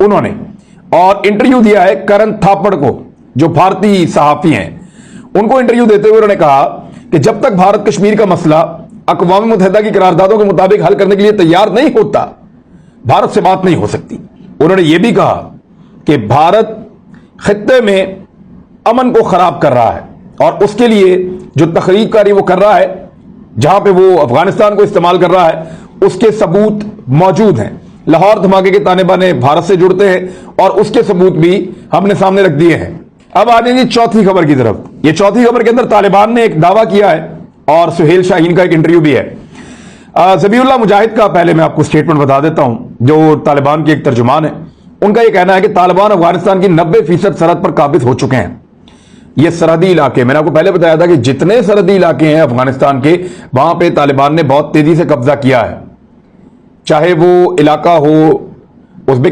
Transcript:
उन्होंने, और इंटरव्यू दिया है करण थापड़ को, जो भारतीय सहाफी हैं। उनको इंटरव्यू देते हुए उन्होंने कहा कि जब तक भारत कश्मीर का मसला अक़वाम मुत्तहिदा की करारदादों के मुताबिक हल करने के लिए तैयार नहीं होता, भारत से बात नहीं हो सकती। उन्होंने यह भी कहा कि भारत खित्ते में अमन को खराब कर रहा है और उसके लिए जो तखरीबकारी वो कर रहा है, जहां पे वो अफगानिस्तान को इस्तेमाल कर रहा है, उसके सबूत मौजूद हैं। लाहौर धमाके के ताने बाने भारत से जुड़ते हैं और उसके सबूत भी हमने सामने रख दिए हैं। अब आ जाएंगे चौथी खबर की तरफ। ये चौथी खबर के अंदर तालिबान ने एक दावा किया है और सुहेल शाहीन का एक इंटरव्यू भी है। ज़बीउल्लाह मुजाहिद का पहले मैं आपको स्टेटमेंट बता देता हूं, जो तालिबान के एक तर्जुमान है। उनका यह कहना है कि तालिबान अफगानिस्तान की 90% सरहद पर काबिज हो चुके हैं। ये सरहदी इलाके, मैंने आपको पहले बताया था कि जितने सरहदी इलाके हैं अफगानिस्तान के, वहां पे तालिबान ने बहुत तेजी से कब्जा किया है, चाहे वो इलाका हो उज़्बेकिस्तान